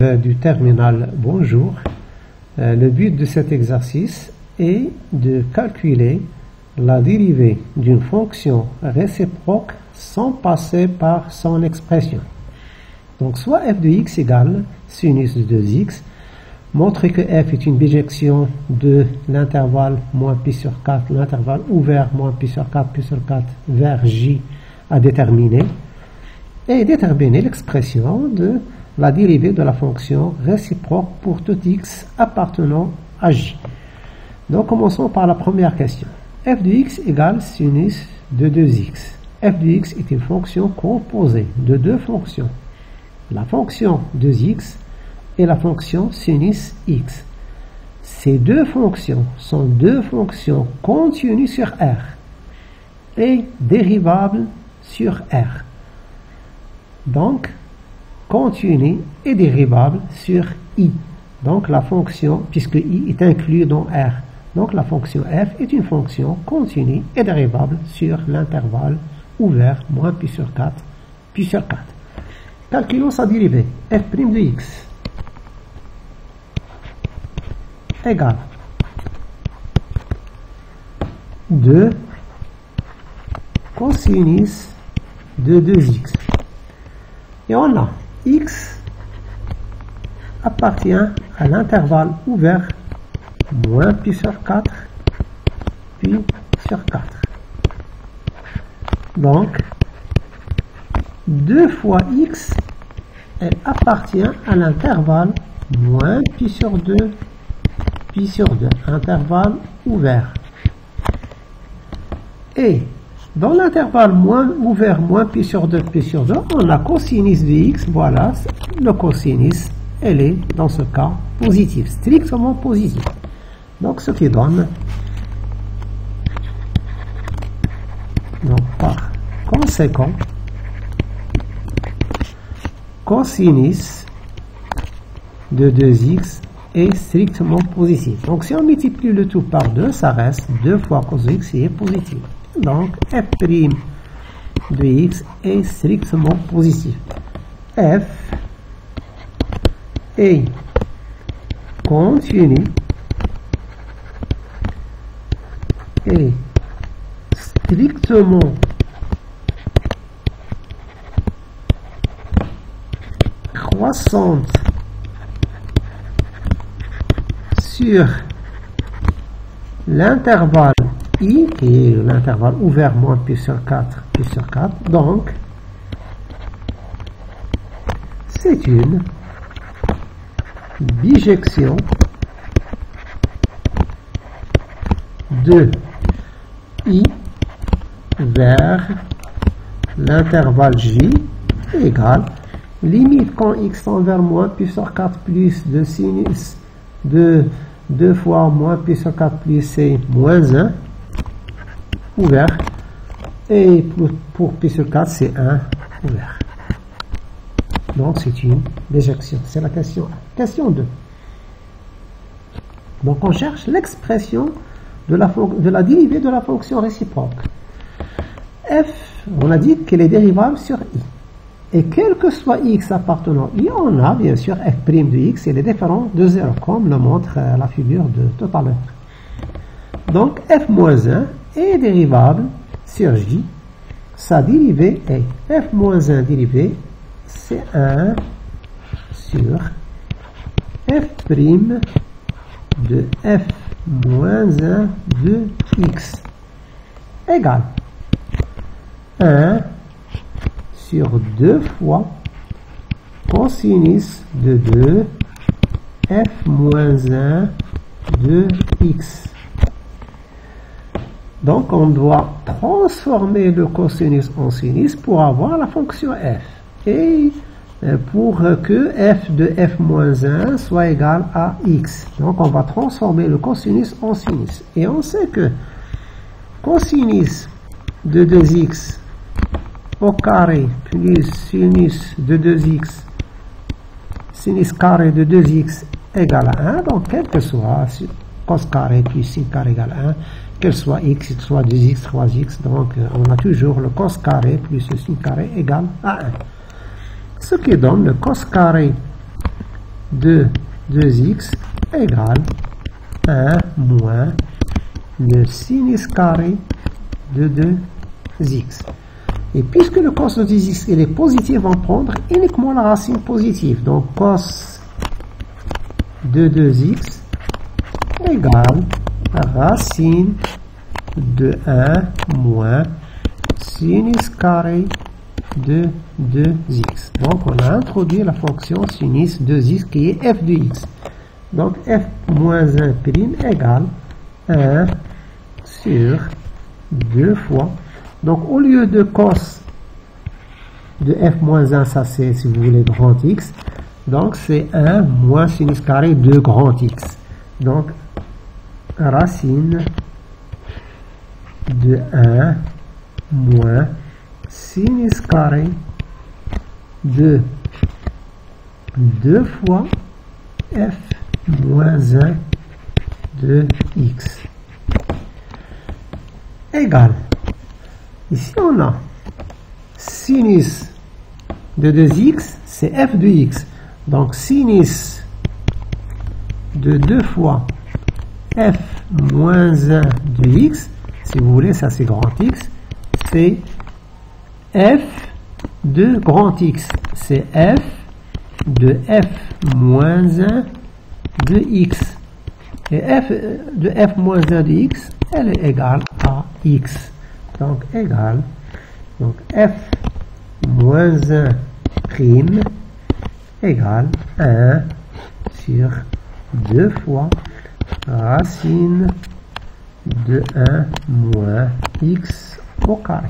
Du terminal, bonjour. Le but de cet exercice est de calculer la dérivée d'une fonction réciproque sans passer par son expression. Donc soit f de x égale sinus de 2x, montrer que f est une bijection de l'intervalle moins pi sur 4, l'intervalle ouvert moins pi sur 4 vers j à déterminer, et déterminer l'expression de la dérivée de la fonction réciproque pour tout x appartenant à j. Donc commençons par la première question. F de x égale sinus de 2x. F de x est une fonction composée de deux fonctions. La fonction 2x et la fonction sinus x. Ces deux fonctions sont deux fonctions continues sur R et dérivables sur R. Donc, continue et dérivable sur i. Donc la fonction, puisque i est inclus dans R, donc la fonction f est une fonction continue et dérivable sur l'intervalle ouvert moins pi sur 4, pi sur 4. Calculons sa dérivée. F' de x égale 2 cosinus de 2x. Et on a x appartient à l'intervalle ouvert moins pi sur 4, pi sur 4. Donc, 2 fois x, elle appartient à l'intervalle moins pi sur 2, pi sur 2, intervalle ouvert. Et dans l'intervalle ouvert moins pi sur 2, on a cosinus de x, voilà, le cosinus, elle est dans ce cas positif, strictement positif. Donc ce qui donne, donc par conséquent, cosinus de 2x est strictement positif. Donc si on multiplie le tout par 2, ça reste 2 fois cos de x et est positif. Donc f' de x est strictement positif. F est continu et strictement croissante sur l'intervalle i, qui est l'intervalle ouvert moins pi sur 4, pi sur 4. Donc, c'est une bijection de i vers l'intervalle j égale limite quand x tend vers moins pi sur 4 plus de sinus de 2 fois moins pi sur 4 plus c'est moins 1 ouvert, et pour pi sur 4 c'est 1 ouvert. Donc c'est une bijection. C'est la question 1. Question 2. Donc on cherche l'expression de la dérivée de la fonction réciproque. F, on a dit qu'elle est dérivable sur i. Et quel que soit x appartenant à i, on a bien sûr f' de x, et les différents de 0, comme le montre la figure de tout à l'heure. Donc f moins 1 est dérivable sur j. Sa dérivée est f moins 1 dérivée, c'est 1 sur f' de f moins 1 de x égale 1 sur 2 fois cosinus de 2 f moins 1 de x. Donc on doit transformer le cosinus en sinus pour avoir la fonction f. Et pour que f de f moins 1 soit égal à x. Donc on va transformer le cosinus en sinus. Et on sait que cosinus de 2x au carré plus sinus de 2x, sinus carré de 2x égale à 1. Donc quel que soit cos carré plus sin carré égale à 1, qu'elle soit x, soit 2x, 3x, donc on a toujours le cos carré plus le sin carré égale à 1. Ce qui donne le cos carré de 2x égale 1 moins le sinus carré de 2x. Et puisque le cos de 2x il est positif, on va prendre uniquement la racine positive. Donc cos de 2x égale racine de 1 moins sinus carré de 2x. Donc on a introduit la fonction sinus 2x qui est f de x. Donc f moins 1 prime égale 1 sur 2 fois. Donc au lieu de cos de f moins 1, ça c'est si vous voulez grand x. Donc c'est 1 moins sinus carré de grand x. Donc racine de 1 moins sinus carré de 2 fois f moins 1 de x égale, ici on a sinus de 2x, c'est f de x. Donc sinus de 2 fois f moins 1 de x, si vous voulez, ça c'est grand x, c'est f de grand x, c'est f de f moins 1 de x. Et f de f moins 1 de x, elle est égale à x. Donc égale, donc f moins 1 prime égale 1 sur 2 fois racine de 1 moins x au carré.